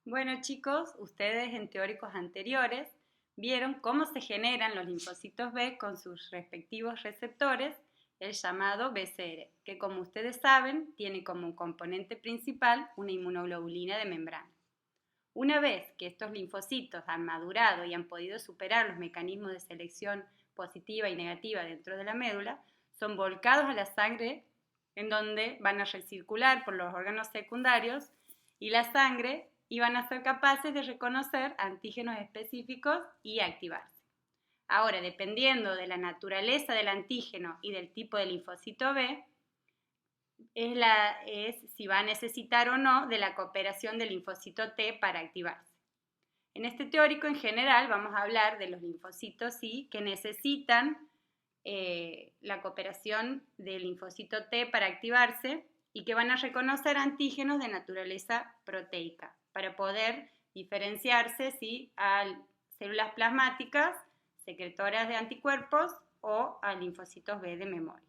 Bueno chicos, ustedes en teóricos anteriores vieron cómo se generan los linfocitos B con sus respectivos receptores, el llamado BCR, que como ustedes saben tiene como componente principal una inmunoglobulina de membrana. Una vez que estos linfocitos han madurado y han podido superar los mecanismos de selección positiva y negativa dentro de la médula, son volcados a la sangre en donde van a recircular por los órganos secundarios y la sangre y van a ser capaces de reconocer antígenos específicos y activarse. Ahora, dependiendo de la naturaleza del antígeno y del tipo de linfocito B, es si va a necesitar o no de la cooperación del linfocito T para activarse. En este teórico, en general, vamos a hablar de los linfocitos I que necesitan la cooperación del linfocito T para activarse y que van a reconocer antígenos de naturaleza proteica para poder diferenciarse a células plasmáticas, secretoras de anticuerpos o a linfocitos B de memoria.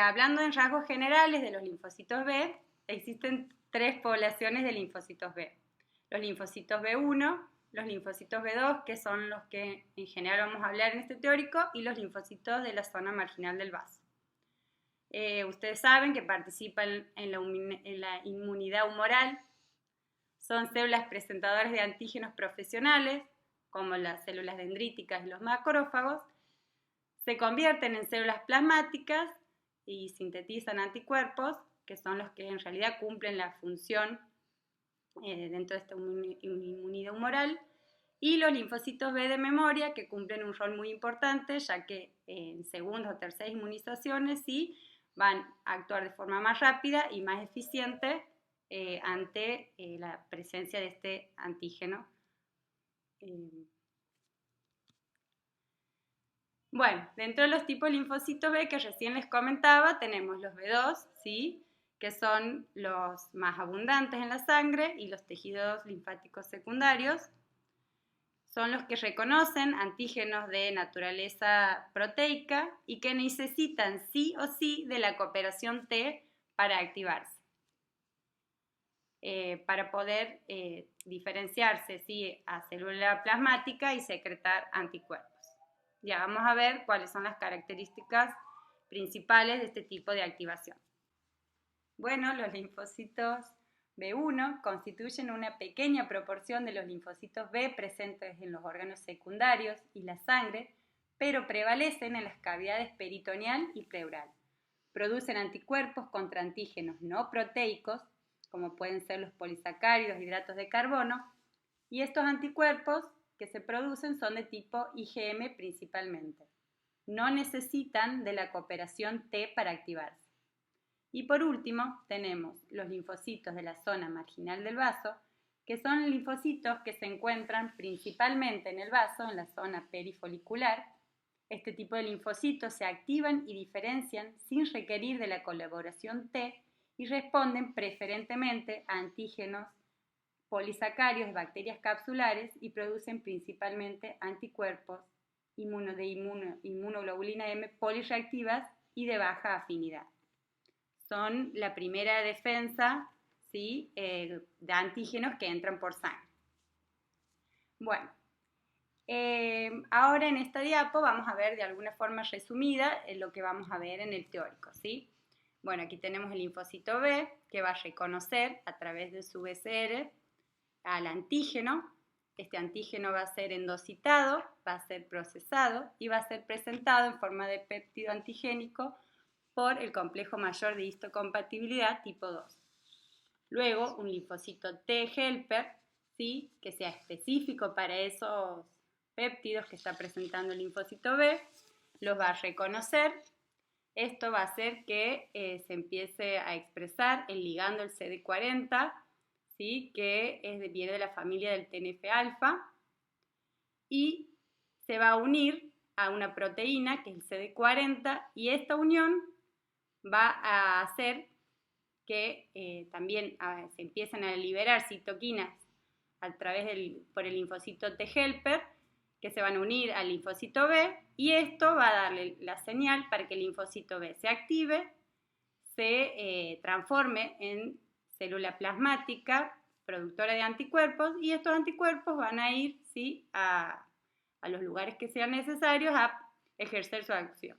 Hablando en rasgos generales de los linfocitos B, existen tres poblaciones de linfocitos B. Los linfocitos B1, los linfocitos B2, que son los que en general vamos a hablar en este teórico, y los linfocitos de la zona marginal del vaso. Ustedes saben que participan en la inmunidad humoral, son células presentadoras de antígenos profesionales, como las células dendríticas y los macrófagos, se convierten en células plasmáticas y sintetizan anticuerpos, que son los que en realidad cumplen la función dentro de esta inmunidad humoral, y los linfocitos B de memoria, que cumplen un rol muy importante, ya que en segundas o terceras inmunizaciones sí van a actuar de forma más rápida y más eficiente ante la presencia de este antígeno. Bueno, dentro de los tipos de linfocitos B que recién les comentaba, tenemos los B2, ¿sí?, que son los más abundantes en la sangre, y los tejidos linfáticos secundarios. Son los que reconocen antígenos de naturaleza proteica y que necesitan sí o sí de la cooperación T para activarse, para poder diferenciarse a célula plasmática y secretar anticuerpos. Ya vamos a ver cuáles son las características principales de este tipo de activación. Bueno, los linfocitos B1 constituyen una pequeña proporción de los linfocitos B presentes en los órganos secundarios y la sangre, pero prevalecen en las cavidades peritoneal y pleural. Producen anticuerpos contra antígenos no proteicos, como pueden ser los polisacáridos, hidratos de carbono, y estos anticuerpos que se producen son de tipo IgM principalmente. No necesitan de la cooperación T para activarse. Y por último, tenemos los linfocitos de la zona marginal del vaso, que son linfocitos que se encuentran principalmente en el vaso, en la zona perifolicular. Este tipo de linfocitos se activan y diferencian sin requerir de la colaboración T y responden preferentemente a antígenos polisacáridos de bacterias capsulares y producen principalmente anticuerpos de inmunoglobulina M polireactivas y de baja afinidad. Son la primera defensa, ¿sí?, de antígenos que entran por sangre. Bueno, ahora en esta diapo vamos a ver de alguna forma resumida lo que vamos a ver en el teórico, ¿sí? Bueno, aquí tenemos el linfocito B que va a reconocer a través de su BCR al antígeno. Este antígeno va a ser endocitado, va a ser procesado y va a ser presentado en forma de péptido antigénico por el complejo mayor de histocompatibilidad tipo 2. Luego, un linfocito T helper, ¿sí?, que sea específico para esos péptidos que está presentando el linfocito B, los va a reconocer. Esto va a hacer que se empiece a expresar el ligando el CD40, ¿sí?, que viene de la familia del TNF-alfa, y se va a unir a una proteína que es el CD40, y esta unión va a hacer que también se empiecen a liberar citoquinas por el linfocito T helper, que se van a unir al linfocito B, y esto va a darle la señal para que el linfocito B se active, se transforme en célula plasmática productora de anticuerpos, y estos anticuerpos van a ir, ¿sí?, a los lugares que sean necesarios a ejercer su acción,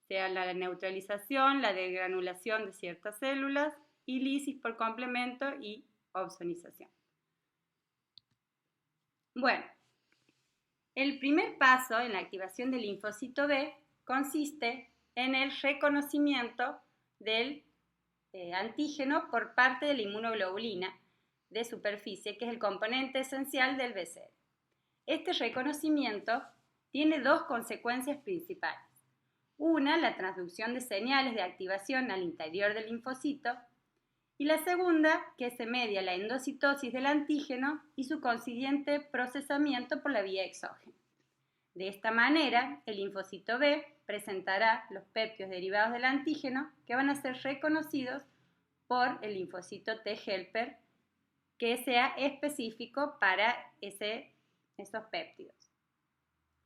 sea la neutralización, la degranulación de ciertas células, y lisis por complemento y opsonización. Bueno, el primer paso en la activación del linfocito B consiste en el reconocimiento del antígeno por parte de la inmunoglobulina de superficie, que es el componente esencial del BCR. Este reconocimiento tiene dos consecuencias principales. Una, la transducción de señales de activación al interior del linfocito, y la segunda, que se media la endocitosis del antígeno y su consiguiente procesamiento por la vía exógena. De esta manera, el linfocito B presentará los péptidos derivados del antígeno que van a ser reconocidos por el linfocito T helper que sea específico para esos péptidos.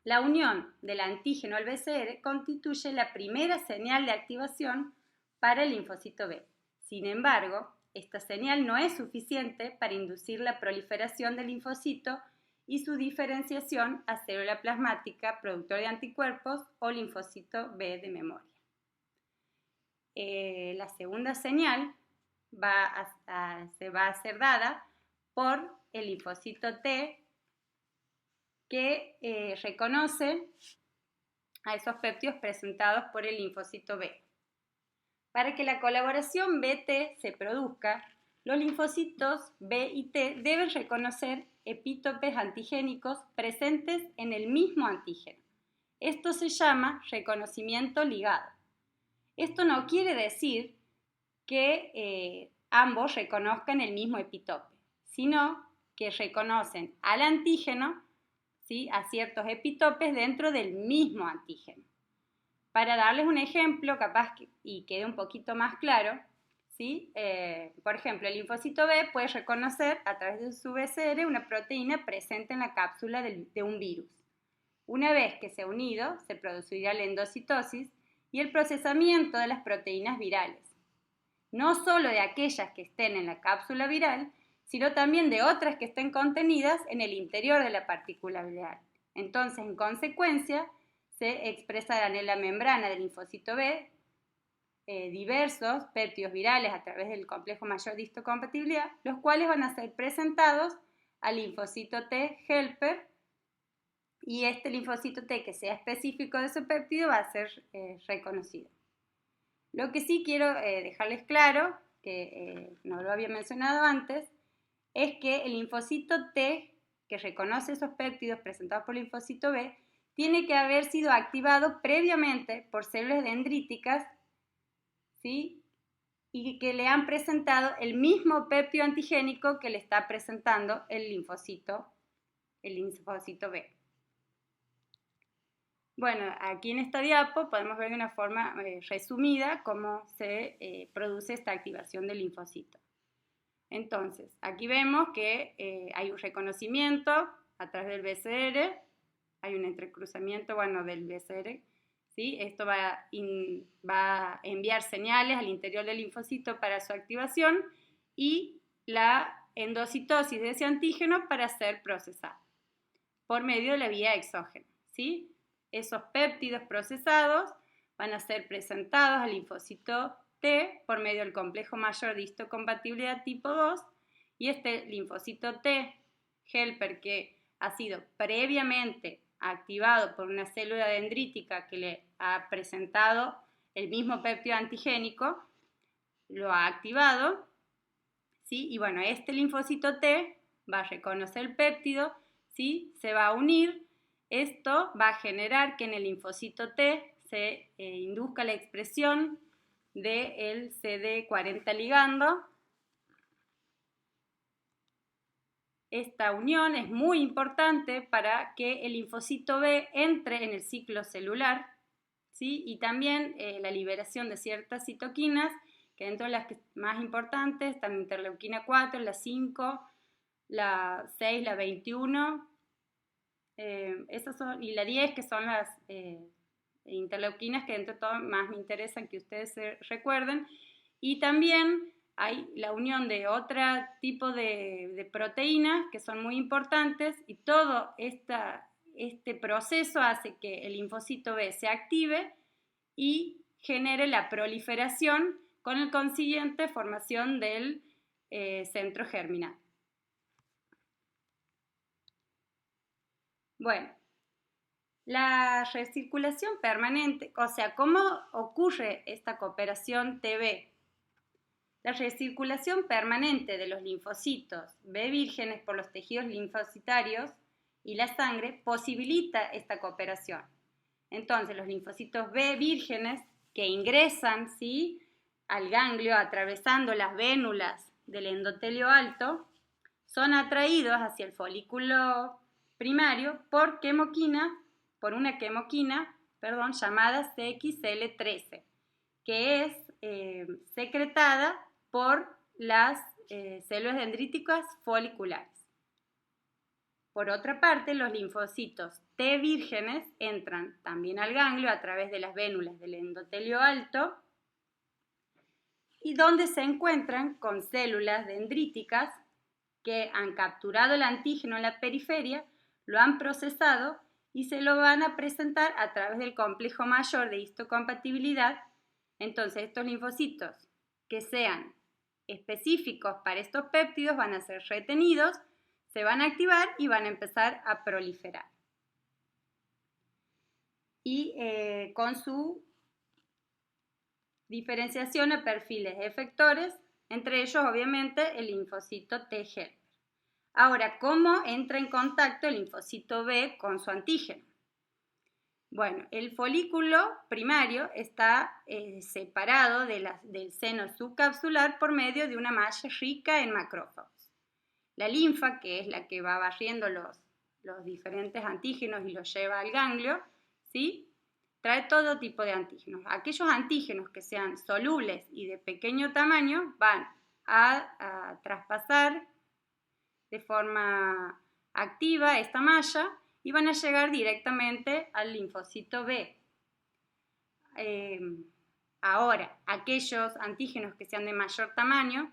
La unión del antígeno al BCR constituye la primera señal de activación para el linfocito B. Sin embargo, esta señal no es suficiente para inducir la proliferación del linfocito y su diferenciación a célula plasmática productora de anticuerpos o linfocito B de memoria. La segunda señal se va a ser dada por el linfocito T que reconoce a esos péptidos presentados por el linfocito B. Para que la colaboración BT se produzca, los linfocitos B y T deben reconocer epítopes antigénicos presentes en el mismo antígeno. Esto se llama reconocimiento ligado. Esto no quiere decir que ambos reconozcan el mismo epitope, sino que reconocen al antígeno, ¿sí?, a ciertos epitopes dentro del mismo antígeno. Para darles un ejemplo, capaz y quede un poquito más claro, ¿sí? Por ejemplo, el linfocito B puede reconocer a través de su BCR una proteína presente en la cápsula de un virus. Una vez que se ha unido, se producirá la endocitosis y el procesamiento de las proteínas virales, no solo de aquellas que estén en la cápsula viral, sino también de otras que estén contenidas en el interior de la partícula viral. Entonces, en consecuencia, se expresarán en la membrana del linfocito B diversos péptidos virales a través del complejo mayor de histocompatibilidad, los cuales van a ser presentados al linfocito T helper, y este linfocito T que sea específico de ese péptido va a ser reconocido. Lo que sí quiero dejarles claro, que no lo había mencionado antes, es que el linfocito T que reconoce esos péptidos presentados por el linfocito B tiene que haber sido activado previamente por células dendríticas, ¿sí?, y que le han presentado el mismo péptido antigénico que le está presentando el linfocito B. Bueno, aquí en esta diapo podemos ver de una forma resumida cómo se produce esta activación del linfocito. Entonces, aquí vemos que hay un reconocimiento a través del BCR, hay un entrecruzamiento, del BCR, ¿sí? Esto va a enviar señales al interior del linfocito para su activación y la endocitosis de ese antígeno para ser procesado por medio de la vía exógena, ¿sí? Esos péptidos procesados van a ser presentados al linfocito T por medio del complejo mayor de histocompatibilidad tipo 2, y este linfocito T helper que ha sido previamente activado por una célula dendrítica que le ha presentado el mismo péptido antigénico, lo ha activado, ¿sí? Y este linfocito T va a reconocer el péptido, ¿sí?, se va a unir. Esto va a generar que en el linfocito T se induzca la expresión del CD40 ligando. Esta unión es muy importante para que el linfocito B entre en el ciclo celular, ¿sí?, y también la liberación de ciertas citoquinas, que dentro de las más importantes están la interleuquina 4, la 5, la 6, la 21, y la 10, que son las interleuquinas que dentro de todo más me interesan que ustedes se recuerden. Y también hay la unión de otro tipo de proteínas que son muy importantes y todo este proceso hace que el linfocito B se active y genere la proliferación con la consiguiente formación del centro germinal. Bueno, la recirculación permanente, o sea, ¿cómo ocurre esta cooperación TB? La recirculación permanente de los linfocitos B vírgenes por los tejidos linfocitarios y la sangre posibilita esta cooperación. Entonces, los linfocitos B vírgenes que ingresan, ¿sí?, al ganglio atravesando las vénulas del endotelio alto son atraídos hacia el folículo primario por una quemoquina llamada CXL13, que es secretada por las células dendríticas foliculares. Por otra parte, los linfocitos T vírgenes entran también al ganglio a través de las vénulas del endotelio alto y donde se encuentran con células dendríticas que han capturado el antígeno en la periferia, lo han procesado y se lo van a presentar a través del complejo mayor de histocompatibilidad. Entonces, estos linfocitos que sean específicos para estos péptidos van a ser retenidos, se van a activar y van a empezar a proliferar. Y con su diferenciación a perfiles efectores, entre ellos obviamente el linfocito T helper. Ahora, ¿cómo entra en contacto el linfocito B con su antígeno? Bueno, el folículo primario está separado del seno subcapsular por medio de una malla rica en macrófagos. La linfa, que es la que va barriendo los diferentes antígenos y los lleva al ganglio, ¿sí?, trae todo tipo de antígenos. Aquellos antígenos que sean solubles y de pequeño tamaño van a traspasar de forma activa esta malla y van a llegar directamente al linfocito B. Ahora, aquellos antígenos que sean de mayor tamaño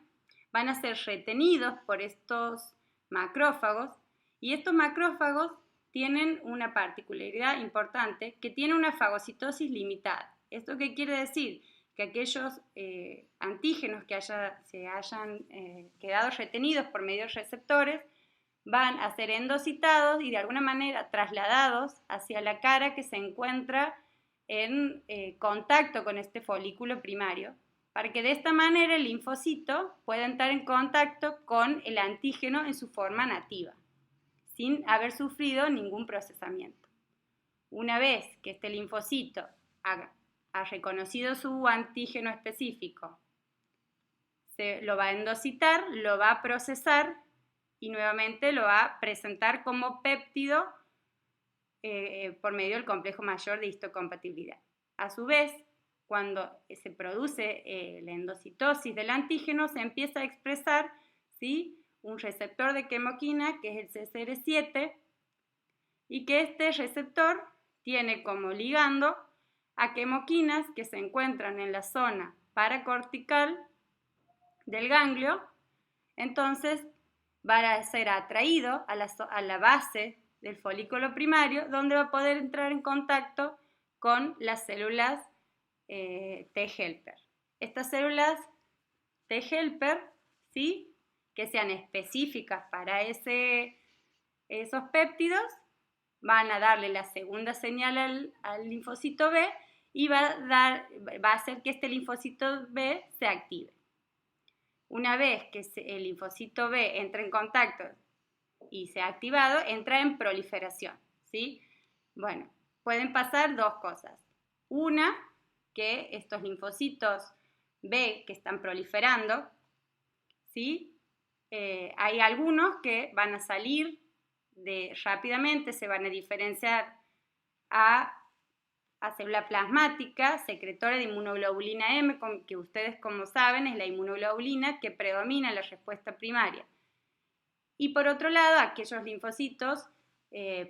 van a ser retenidos por estos macrófagos y estos macrófagos tienen una particularidad importante, que tiene una fagocitosis limitada. ¿Esto qué quiere decir? Que aquellos antígenos que se hayan quedado retenidos por medio de receptores van a ser endocitados y de alguna manera trasladados hacia la cara que se encuentra en contacto con este folículo primario, para que de esta manera el linfocito pueda entrar en contacto con el antígeno en su forma nativa, sin haber sufrido ningún procesamiento. Una vez que este linfocito ha reconocido su antígeno específico, lo va a endocitar, lo va a procesar y nuevamente lo va a presentar como péptido por medio del complejo mayor de histocompatibilidad. A su vez, cuando se produce la endocitosis del antígeno, se empieza a expresar, ¿sí?, un receptor de quemoquina que es el CCR7 y que este receptor tiene como ligando a quemoquinas que se encuentran en la zona paracortical del ganglio. Entonces va a ser atraído a la base del folículo primario, donde va a poder entrar en contacto con las células T helper. Estas células T helper, ¿sí?, que sean específicas para esos péptidos, van a darle la segunda señal al linfocito B y va a hacer que este linfocito B se active. Una vez que el linfocito B entra en contacto y se ha activado, entra en proliferación, ¿sí? Bueno, pueden pasar dos cosas. Una, que estos linfocitos B que están proliferando, ¿sí?, hay algunos que van a salir rápidamente, se van a diferenciar a célula plasmática, secretora de inmunoglobulina M, que ustedes como saben es la inmunoglobulina que predomina en la respuesta primaria. Y por otro lado, aquellos linfocitos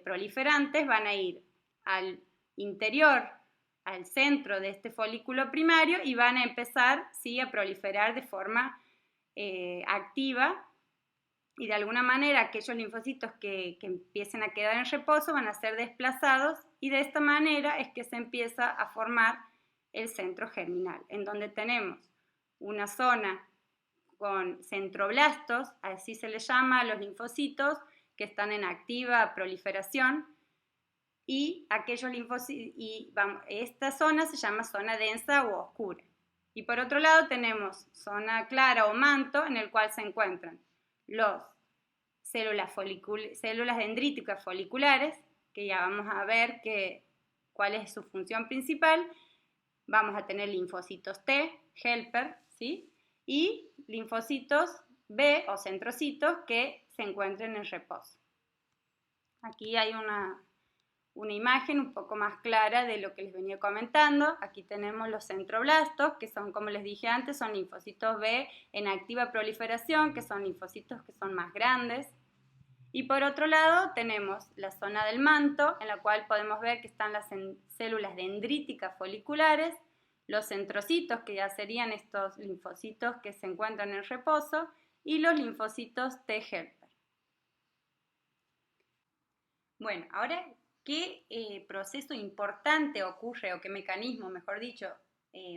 proliferantes van a ir al interior, al centro de este folículo primario y van a empezar, ¿sí?, a proliferar de forma activa, y de alguna manera aquellos linfocitos que empiecen a quedar en reposo van a ser desplazados, y de esta manera es que se empieza a formar el centro germinal, en donde tenemos una zona con centroblastos, así se les llama a los linfocitos que están en activa proliferación, y aquellos linfocitos, esta zona se llama zona densa o oscura. Y por otro lado tenemos zona clara o manto, en el cual se encuentran las células dendríticas foliculares, que ya vamos a ver cuál es su función principal. Vamos a tener linfocitos T, helper, ¿sí? Y linfocitos B o centrocitos que se encuentran en reposo. Aquí hay una imagen un poco más clara de lo que les venía comentando. Aquí tenemos los centroblastos, que son, como les dije antes, son linfocitos B en activa proliferación, que son linfocitos que son más grandes. Y por otro lado tenemos la zona del manto, en la cual podemos ver que están las células dendríticas foliculares, los centrocitos, que ya serían estos linfocitos que se encuentran en reposo, y los linfocitos T helper. Bueno, ahora, ¿qué proceso importante ocurre, o qué mecanismo, mejor dicho,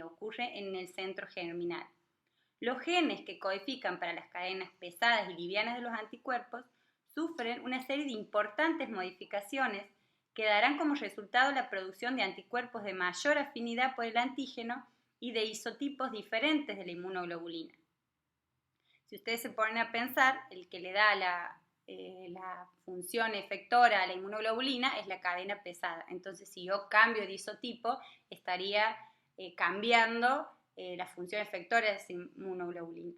ocurre en el centro germinal? Los genes que codifican para las cadenas pesadas y livianas de los anticuerpos sufren una serie de importantes modificaciones que darán como resultado la producción de anticuerpos de mayor afinidad por el antígeno y de isotipos diferentes de la inmunoglobulina. Si ustedes se ponen a pensar, el que le da la función efectora a la inmunoglobulina es la cadena pesada. Entonces, si yo cambio de isotipo, estaría cambiando la función efectora de esa inmunoglobulina.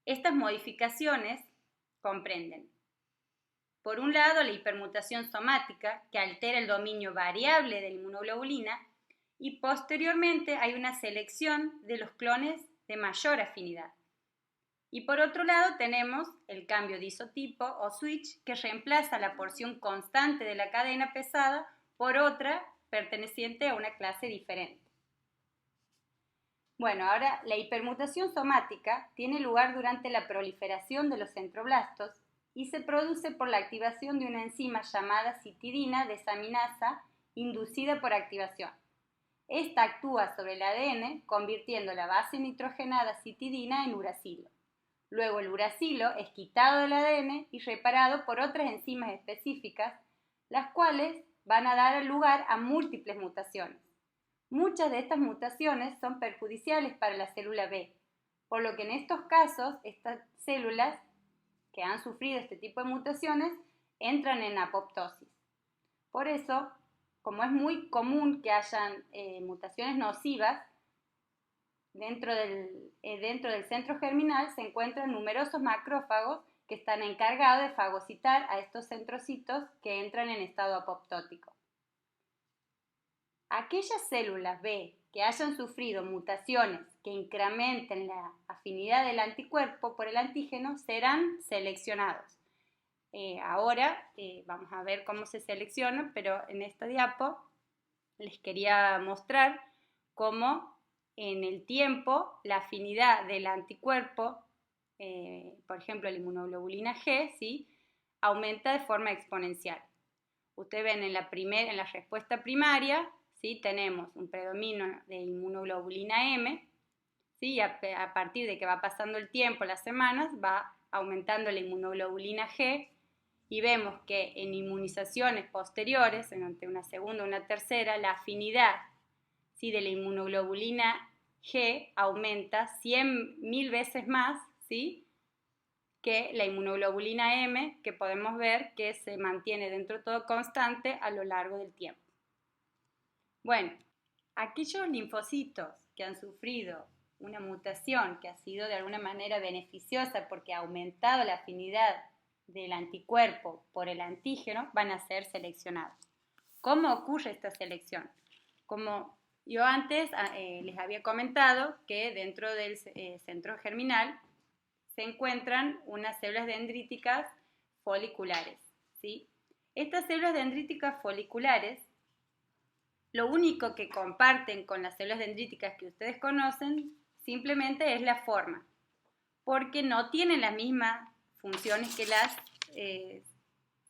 Estas modificaciones comprenden, por un lado, la hipermutación somática, que altera el dominio variable de la inmunoglobulina, y posteriormente hay una selección de los clones de mayor afinidad. Y por otro lado tenemos el cambio de isotipo o switch, que reemplaza la porción constante de la cadena pesada por otra perteneciente a una clase diferente. Bueno, ahora la hipermutación somática tiene lugar durante la proliferación de los centroblastos y se produce por la activación de una enzima llamada citidina desaminasa inducida por activación. Esta actúa sobre el ADN convirtiendo la base nitrogenada citidina en uracilo. Luego el uracilo es quitado del ADN y reparado por otras enzimas específicas, las cuales van a dar lugar a múltiples mutaciones. Muchas de estas mutaciones son perjudiciales para la célula B, por lo que en estos casos estas células que han sufrido este tipo de mutaciones entran en apoptosis. Por eso, como es muy común que hayan mutaciones nocivas, dentro del centro germinal se encuentran numerosos macrófagos que están encargados de fagocitar a estos centrocitos que entran en estado apoptótico. Aquellas células B que hayan sufrido mutaciones que incrementen la afinidad del anticuerpo por el antígeno serán seleccionados. Ahora vamos a ver cómo se selecciona, pero en esta diapo les quería mostrar cómo en el tiempo la afinidad del anticuerpo, por ejemplo la inmunoglobulina G, ¿sí?, aumenta de forma exponencial. Ustedes ven en la respuesta primaria, ¿sí?, tenemos un predominio de inmunoglobulina M, ¿sí?, y a partir de que va pasando el tiempo, las semanas, va aumentando la inmunoglobulina G, y vemos que en inmunizaciones posteriores, entre una segunda y una tercera, la afinidad, ¿sí?, de la inmunoglobulina G aumenta 100.000 veces más, ¿sí?, que la inmunoglobulina M, que podemos ver que se mantiene dentro de todo constante a lo largo del tiempo. Bueno, aquellos linfocitos que han sufrido una mutación que ha sido de alguna manera beneficiosa porque ha aumentado la afinidad del anticuerpo por el antígeno van a ser seleccionados. ¿Cómo ocurre esta selección? Como yo antes les había comentado que dentro del centro germinal se encuentran unas células dendríticas foliculares, ¿sí? Estas células dendríticas foliculares, lo único que comparten con las células dendríticas que ustedes conocen simplemente es la forma. porque no tienen las mismas funciones que las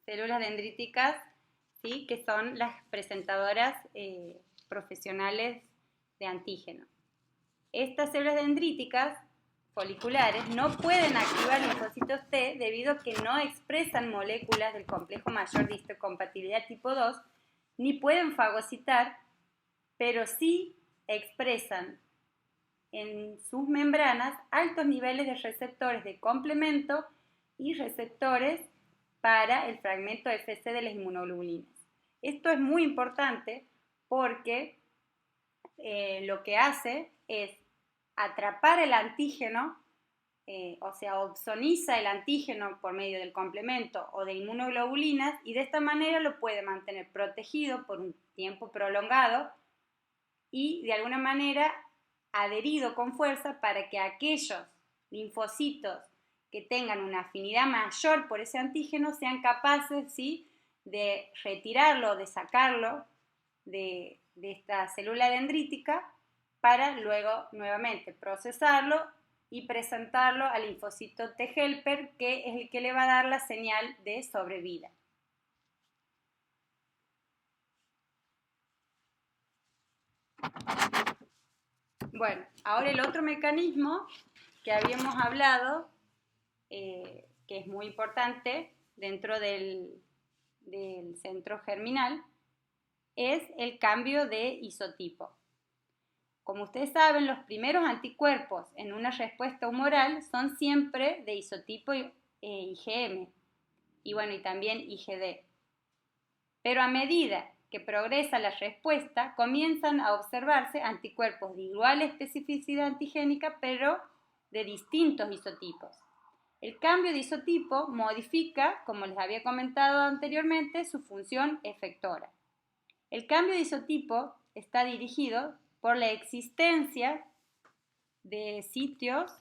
células dendríticas, ¿sí? Que son las presentadoras profesionales de antígeno. Estas células dendríticas foliculares no pueden activar linfocitos T debido a que no expresan moléculas del complejo mayor de histocompatibilidad tipo 2, ni pueden fagocitar, pero sí expresan en sus membranas altos niveles de receptores de complemento y receptores para el fragmento Fc de las inmunoglobulinas. Esto es muy importante porque lo que hace es atrapar el antígeno, o sea, opsoniza el antígeno por medio del complemento o de inmunoglobulinas, y de esta manera lo puede mantener protegido por un tiempo prolongado y de alguna manera adherido con fuerza para que aquellos linfocitos que tengan una afinidad mayor por ese antígeno sean capaces, ¿sí?, de retirarlo, de sacarlo de esta célula dendrítica para luego nuevamente procesarlo y presentarlo al linfocito T helper, que es el que le va a dar la señal de sobrevida. Bueno, ahora el otro mecanismo que habíamos hablado, que es muy importante dentro del centro germinal, es el cambio de isotipo. Como ustedes saben, los primeros anticuerpos en una respuesta humoral son siempre de isotipo IgM y bueno, y también IgD. Pero a medida que progresa la respuesta, comienzan a observarse anticuerpos de igual especificidad antigénica, pero de distintos isotipos. El cambio de isotipo modifica, como les había comentado anteriormente, su función efectora. El cambio de isotipo está dirigido por la existencia de sitios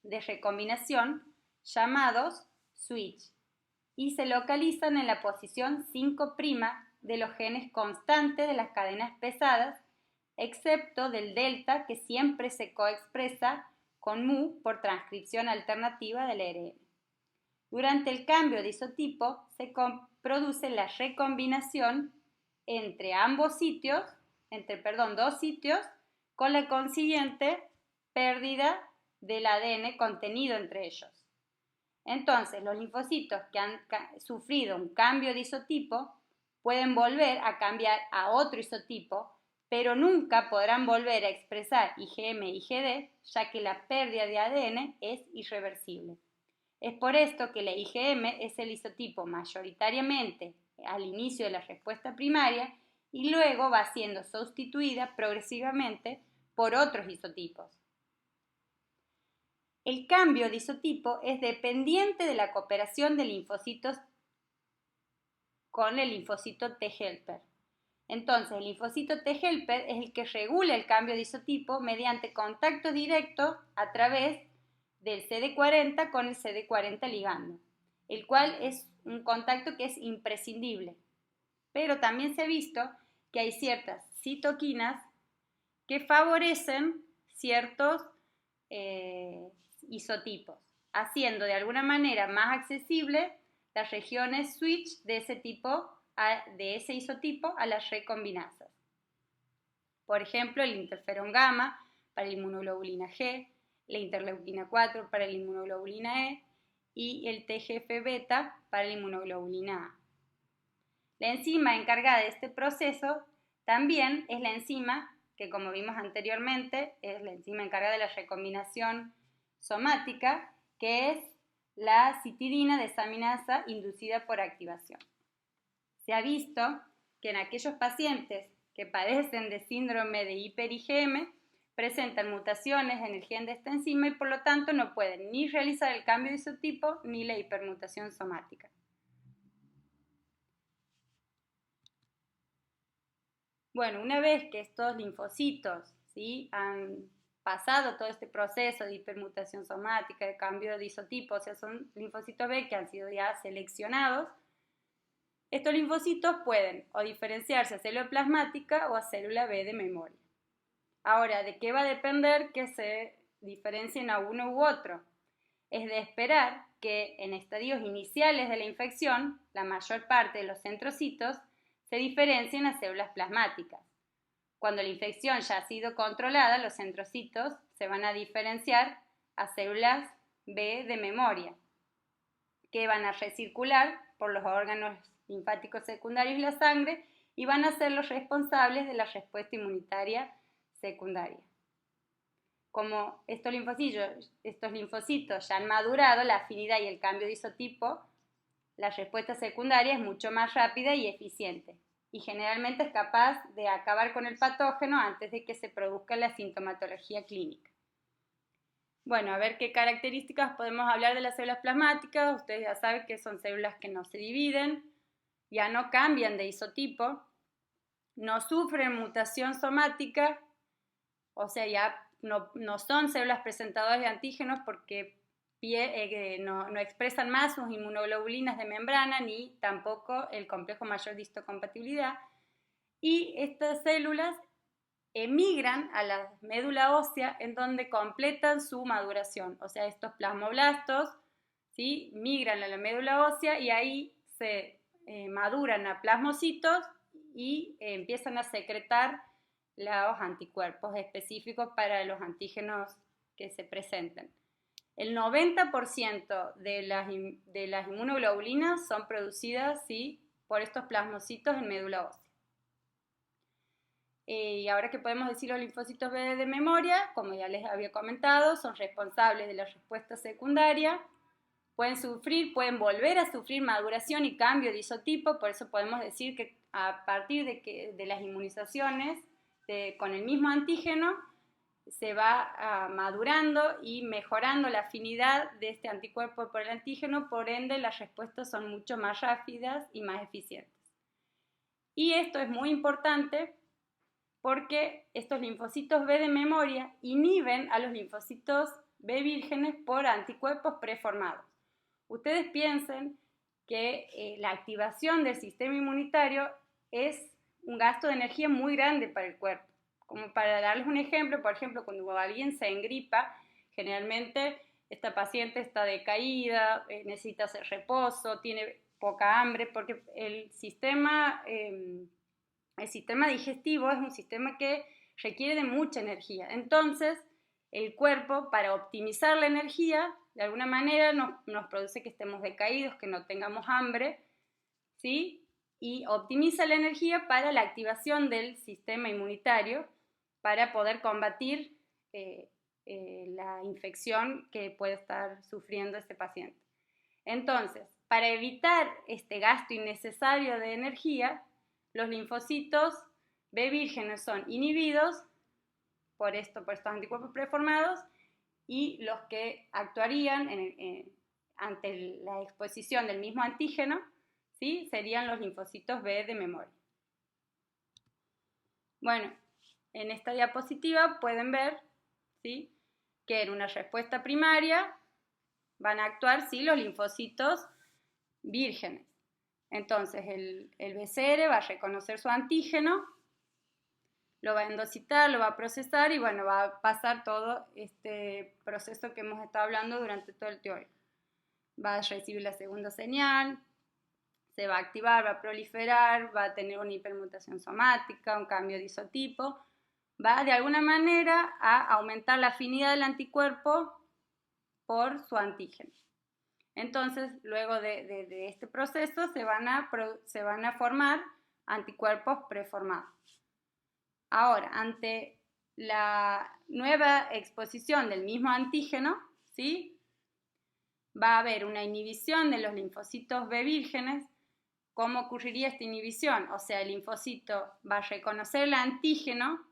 de recombinación llamados switch y se localizan en la posición 5' de los genes constantes de las cadenas pesadas, excepto del delta, que siempre se coexpresa con mu por transcripción alternativa del ARN. Durante el cambio de isotipo se produce la recombinación entre dos sitios, con la consiguiente pérdida del ADN contenido entre ellos. Entonces, los linfocitos que han sufrido un cambio de isotipo pueden volver a cambiar a otro isotipo, pero nunca podrán volver a expresar IgM y IgD, ya que la pérdida de ADN es irreversible. Es por esto que la IgM es el isotipo mayoritariamente al inicio de la respuesta primaria y luego va siendo sustituida progresivamente por otros isotipos. El cambio de isotipo es dependiente de la cooperación de linfocitos con el linfocito T helper. Entonces, el linfocito T helper es el que regula el cambio de isotipo mediante contacto directo a través del CD40 con el CD40 ligando, el cual es un contacto que es imprescindible. Pero también se ha visto que hay ciertas citoquinas que favorecen ciertos isotipos, haciendo de alguna manera más accesible las regiones switch de ese isotipo a las recombinasas. Por ejemplo, el interferón gamma para la inmunoglobulina G, la interleuquina 4 para la inmunoglobulina E y el TGF-beta para la inmunoglobulina A. La enzima encargada de este proceso también es la enzima que, como vimos anteriormente, es la enzima encargada de la recombinación somática, que es la citidina desaminasa inducida por activación. Se ha visto que en aquellos pacientes que padecen de síndrome de hiper-IgM presentan mutaciones en el gen de esta enzima y por lo tanto no pueden ni realizar el cambio de isotipo ni la hipermutación somática. Bueno, una vez que estos linfocitos, ¿sí?, han pasado todo este proceso de hipermutación somática, de cambio de isotipo, o sea, son linfocitos B que han sido ya seleccionados, estos linfocitos pueden o diferenciarse a célula plasmática o a célula B de memoria. Ahora, ¿de qué va a depender que se diferencien a uno u otro. Es de esperar que en estadios iniciales de la infección, la mayor parte de los centrocitos se diferencien a células plasmáticas. Cuando la infección ya ha sido controlada, los centrocitos se van a diferenciar a células B de memoria, que van a recircular por los órganos linfáticos secundarios y la sangre y van a ser los responsables de la respuesta inmunitaria secundaria. Como estos linfocitos ya han madurado, la afinidad y el cambio de isotipo, la respuesta secundaria es mucho más rápida y eficiente y generalmente es capaz de acabar con el patógeno antes de que se produzca la sintomatología clínica. Bueno, a ver qué características podemos hablar de las células plasmáticas. Ustedes ya saben que son células que no se dividen, ya no cambian de isotipo, no sufren mutación somática, o sea, ya no son células presentadoras de antígenos porque no expresan más sus inmunoglobulinas de membrana ni tampoco el complejo mayor de histocompatibilidad. Y estas células emigran a la médula ósea en donde completan su maduración. O sea, estos plasmoblastos, ¿sí?, migran a la médula ósea y ahí se maduran a plasmocitos y empiezan a secretar los anticuerpos específicos para los antígenos que se presenten. El 90% de las inmunoglobulinas son producidas, ¿sí?, por estos plasmocitos en médula ósea. Y ahora que podemos decir los linfocitos B de memoria, como ya les había comentado, son responsables de la respuesta secundaria, pueden volver a sufrir maduración y cambio de isotipo, por eso podemos decir que a partir de las inmunizaciones con el mismo antígeno, se va madurando y mejorando la afinidad de este anticuerpo por el antígeno, por ende las respuestas son mucho más rápidas y más eficientes. Y esto es muy importante porque estos linfocitos B de memoria inhiben a los linfocitos B vírgenes por anticuerpos preformados. Ustedes piensen que la activación del sistema inmunitario es un gasto de energía muy grande para el cuerpo. Como para darles un ejemplo, por ejemplo, cuando alguien se engripa, generalmente esta paciente está decaída, necesita hacer reposo, tiene poca hambre, porque el sistema digestivo es un sistema que requiere de mucha energía. Entonces, el cuerpo, para optimizar la energía, de alguna manera nos produce que estemos decaídos, que no tengamos hambre, ¿sí?, y optimiza la energía para la activación del sistema inmunitario para poder combatir la infección que puede estar sufriendo este paciente. Entonces, para evitar este gasto innecesario de energía, los linfocitos B vírgenes son inhibidos por estos anticuerpos preformados y los que actuarían ante la exposición del mismo antígeno, ¿sí?, serían los linfocitos B de memoria. Bueno, en esta diapositiva pueden ver, ¿sí?, que en una respuesta primaria van a actuar, ¿sí?, los linfocitos vírgenes. Entonces el BCR va a reconocer su antígeno, lo va a endocitar, lo va a procesar y bueno, va a pasar todo este proceso que hemos estado hablando durante todo el teórico. Va a recibir la segunda señal, se va a activar, va a proliferar, va a tener una hipermutación somática, un cambio de isotipo, va de alguna manera a aumentar la afinidad del anticuerpo por su antígeno. Entonces, luego de este proceso se van a formar anticuerpos preformados. Ahora, ante la nueva exposición del mismo antígeno, ¿sí?, va a haber una inhibición de los linfocitos B vírgenes. ¿Cómo ocurriría esta inhibición? O sea, el linfocito va a reconocer el antígeno,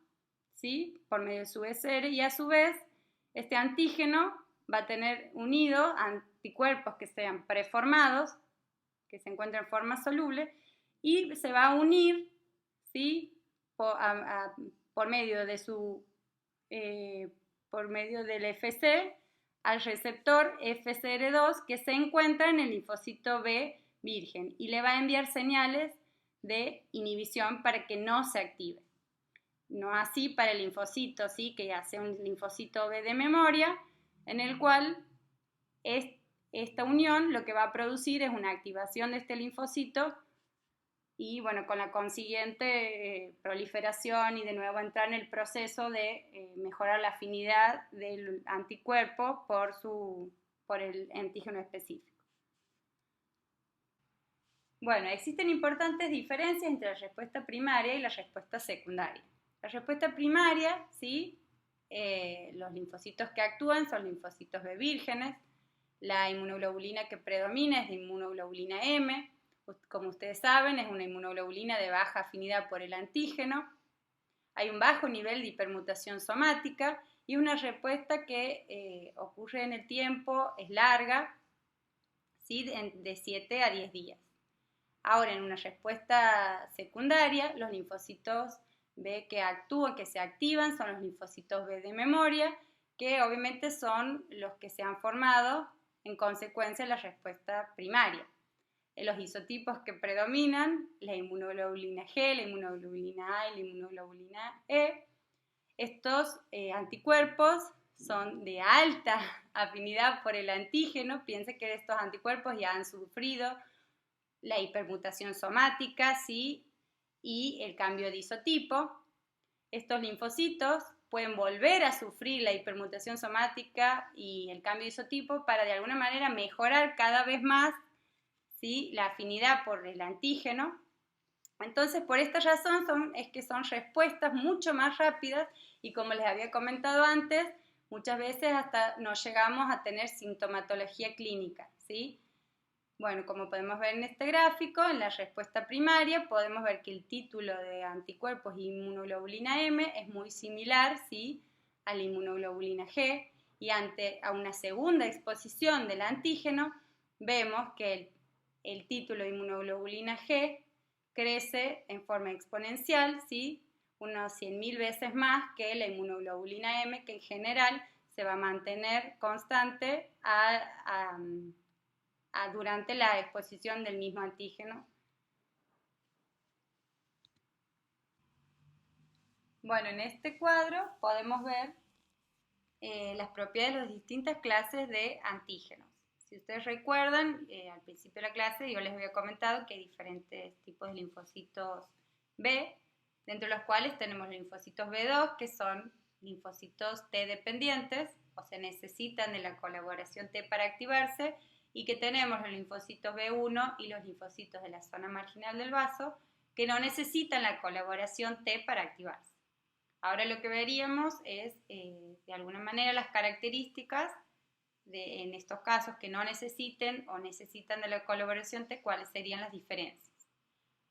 ¿sí?, por medio de su BCR y a su vez este antígeno va a tener unido anticuerpos que sean preformados, que se encuentran en forma soluble, y se va a unir, ¿sí?, por medio del FC al receptor FCR2 que se encuentra en el linfocito B virgen y le va a enviar señales de inhibición para que no se active. No así para el linfocito, ¿sí? Que hace un linfocito B de memoria, en el cual esta unión lo que va a producir es una activación de este linfocito y bueno, con la consiguiente proliferación y de nuevo entrar en el proceso de mejorar la afinidad del anticuerpo por el antígeno específico. Bueno, existen importantes diferencias entre la respuesta primaria y la respuesta secundaria. La respuesta primaria, ¿sí? Los linfocitos que actúan son linfocitos B vírgenes, la inmunoglobulina que predomina es de inmunoglobulina M, como ustedes saben, es una inmunoglobulina de baja afinidad por el antígeno, hay un bajo nivel de hipermutación somática y una respuesta que ocurre en el tiempo, es larga, ¿sí? De 7 a 10 días. Ahora, en una respuesta secundaria, los linfocitos B que actúan, que se activan, son los linfocitos B de memoria, que obviamente son los que se han formado en consecuencia de la respuesta primaria. En los isotipos que predominan, la inmunoglobulina G, la inmunoglobulina A y la inmunoglobulina E, estos anticuerpos son de alta afinidad por el antígeno. Piensen que estos anticuerpos ya han sufrido la hipermutación somática, ¿sí? Y el cambio de isotipo. Estos linfocitos pueden volver a sufrir la hipermutación somática y el cambio de isotipo para de alguna manera mejorar cada vez más, ¿sí? La afinidad por el antígeno. Entonces, por esta razón es que son respuestas mucho más rápidas y como les había comentado antes, muchas veces hasta no llegamos a tener sintomatología clínica, ¿sí? Bueno, como podemos ver en este gráfico, en la respuesta primaria podemos ver que el título de anticuerpos e inmunoglobulina M es muy similar, ¿sí? A la inmunoglobulina G y ante a una segunda exposición del antígeno vemos que el título de inmunoglobulina G crece en forma exponencial, ¿sí? Unos 100.000 veces más que la inmunoglobulina M, que en general se va a mantener constante durante la exposición del mismo antígeno. Bueno, en este cuadro podemos ver las propiedades de las distintas clases de antígenos. Si ustedes recuerdan, al principio de la clase yo les había comentado que hay diferentes tipos de linfocitos B, dentro de los cuales tenemos linfocitos B2, que son linfocitos T dependientes, o sea, necesitan de la colaboración T para activarse, y que tenemos los linfocitos B1 y los linfocitos de la zona marginal del vaso, que no necesitan la colaboración T para activarse. Ahora lo que veríamos es, de alguna manera, las características en estos casos que no necesiten o necesitan de la colaboración T, cuáles serían las diferencias.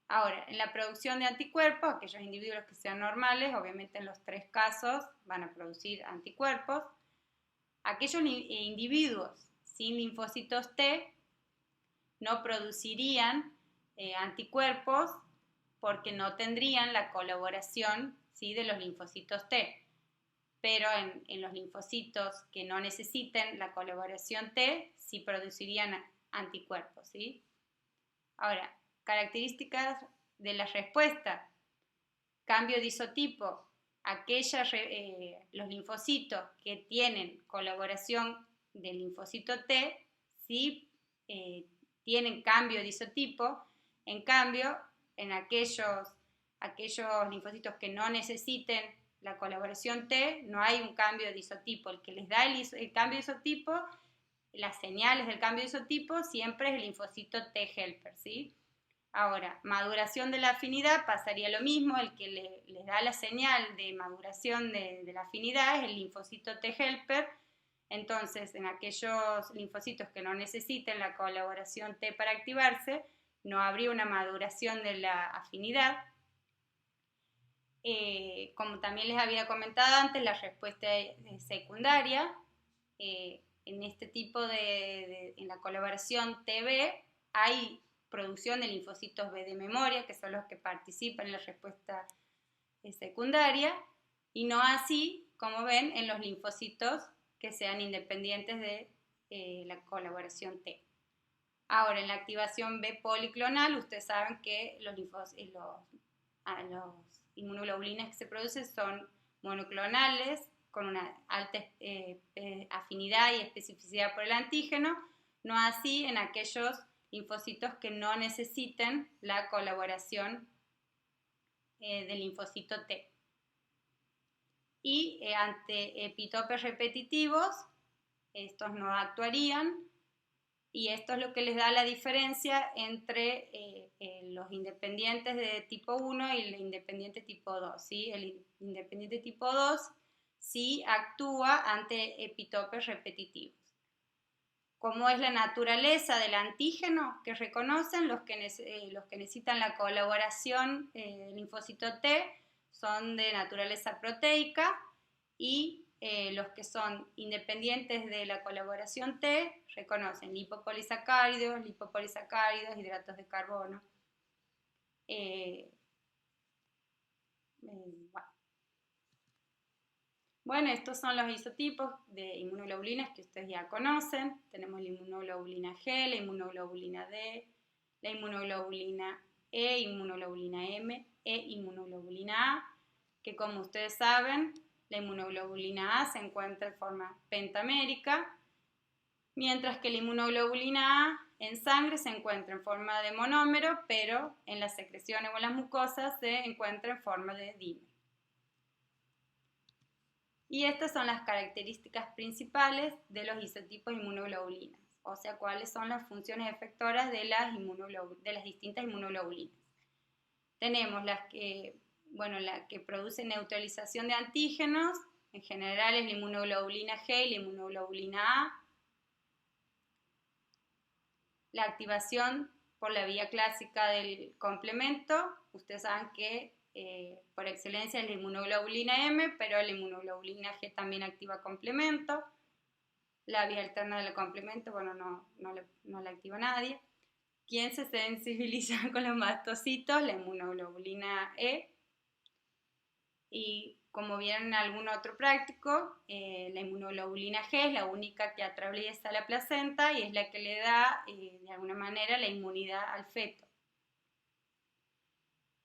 Ahora, en la producción de anticuerpos, aquellos individuos que sean normales, obviamente en los tres casos van a producir anticuerpos. Aquellos individuos sin linfocitos T no producirían anticuerpos porque no tendrían la colaboración, ¿sí? De los linfocitos T. Pero en los linfocitos que no necesiten la colaboración T, sí producirían anticuerpos, ¿sí? Ahora, características de la respuesta. Cambio de isotipo. Los linfocitos que tienen colaboración del linfocito T, sí tienen cambio de isotipo. En cambio, en aquellos linfocitos que no necesiten la colaboración T, no hay un cambio de isotipo. El que les da el cambio de isotipo, las señales del cambio de isotipo, siempre es el linfocito T helper, ¿sí? Ahora, maduración de la afinidad, pasaría lo mismo, el que les da la señal de maduración de la afinidad es el linfocito T helper. Entonces, en aquellos linfocitos que no necesiten la colaboración T para activarse, no habría una maduración de la afinidad. Como también les había comentado antes, la respuesta secundaria, en este tipo en la colaboración TB, hay producción de linfocitos B de memoria, que son los que participan en la respuesta secundaria, y no así, como ven, en los linfocitos que sean independientes de la colaboración T. Ahora, en la activación B policlonal, ustedes saben que los inmunoglobulinas que se producen son monoclonales, con una alta afinidad y especificidad por el antígeno, no así en aquellos linfocitos que no necesiten la colaboración del linfocito T. Y ante epitopes repetitivos, estos no actuarían, y esto es lo que les da la diferencia entre los independientes de tipo 1 y el independiente tipo 2. ¿Sí? El independiente tipo 2 sí actúa ante epitopes repetitivos. ¿Cómo es la naturaleza del antígeno que reconocen? Los que necesitan la colaboración del linfocito T son de naturaleza proteica, y los que son independientes de la colaboración T reconocen lipopolisacáridos, hidratos de carbono. Bueno, estos son los isotipos de inmunoglobulinas que ustedes ya conocen. Tenemos la inmunoglobulina G, la inmunoglobulina D, la inmunoglobulina E, inmunoglobulina M e inmunoglobulina A, que como ustedes saben, la inmunoglobulina A se encuentra en forma pentamérica, mientras que la inmunoglobulina A en sangre se encuentra en forma de monómero, pero en las secreciones o en las mucosas se encuentra en forma de dímero. Y estas son las características principales de los isotipos de inmunoglobulinas, o sea, cuáles son las funciones efectoras de las distintas inmunoglobulinas. Tenemos la que produce neutralización de antígenos, en general es la inmunoglobulina G y la inmunoglobulina A. La activación por la vía clásica del complemento, ustedes saben que por excelencia es la inmunoglobulina M, pero la inmunoglobulina G también activa complemento. La vía alterna del complemento, bueno, no la activa nadie. ¿Quién se sensibiliza con los mastocitos? La inmunoglobulina E. Y como vieron en algún otro práctico, la inmunoglobulina G es la única que atraviesa la placenta y es la que le da, de alguna manera, la inmunidad al feto.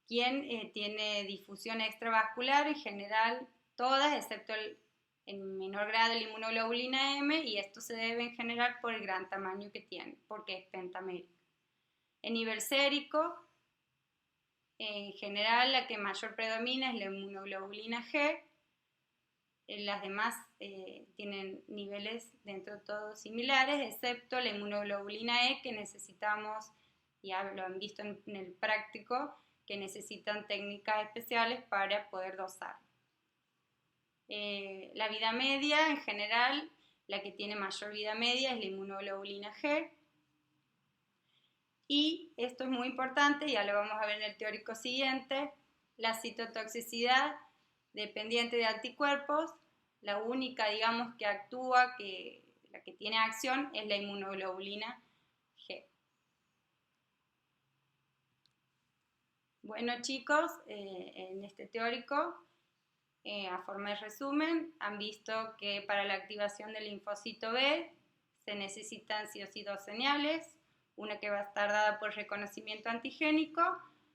¿Quién tiene difusión extravascular? En general, todas, excepto en menor grado la inmunoglobulina M, y esto se debe en general por el gran tamaño que tiene, porque es pentamérica. En nivel sérico, en general la que mayor predomina es la inmunoglobulina G. Las demás tienen niveles dentro de todos similares, excepto la inmunoglobulina E, que necesitamos, ya lo han visto en el práctico, que necesitan técnicas especiales para poder dosar. La vida media, en general, la que tiene mayor vida media es la inmunoglobulina G. Y esto es muy importante, ya lo vamos a ver en el teórico siguiente, la citotoxicidad dependiente de anticuerpos. La única, digamos, que actúa, la que tiene acción, es la inmunoglobulina G. Bueno, chicos, en este teórico, a forma de resumen, han visto que para la activación del linfocito B se necesitan sí o sí dos señales, una que va a estar dada por reconocimiento antigénico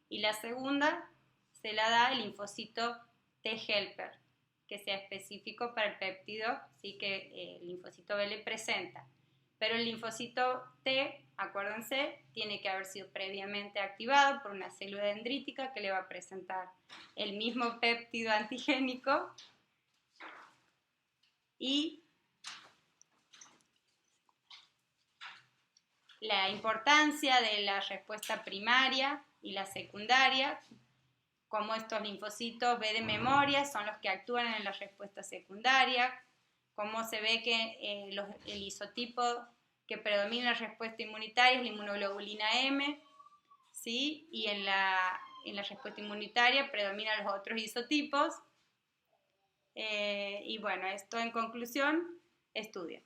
y la segunda se la da el linfocito T-helper, que sea específico para el péptido, sí, que el linfocito B le presenta. Pero el linfocito T, acuérdense, tiene que haber sido previamente activado por una célula dendrítica que le va a presentar el mismo péptido antigénico. Y la importancia de la respuesta primaria y la secundaria, como estos linfocitos B de memoria son los que actúan en la respuesta secundaria, como se ve que el isotipo que predomina en la respuesta inmunitaria es la inmunoglobulina M, ¿sí? Y en la respuesta inmunitaria predominan los otros isotipos. Y bueno, esto en conclusión, estudien.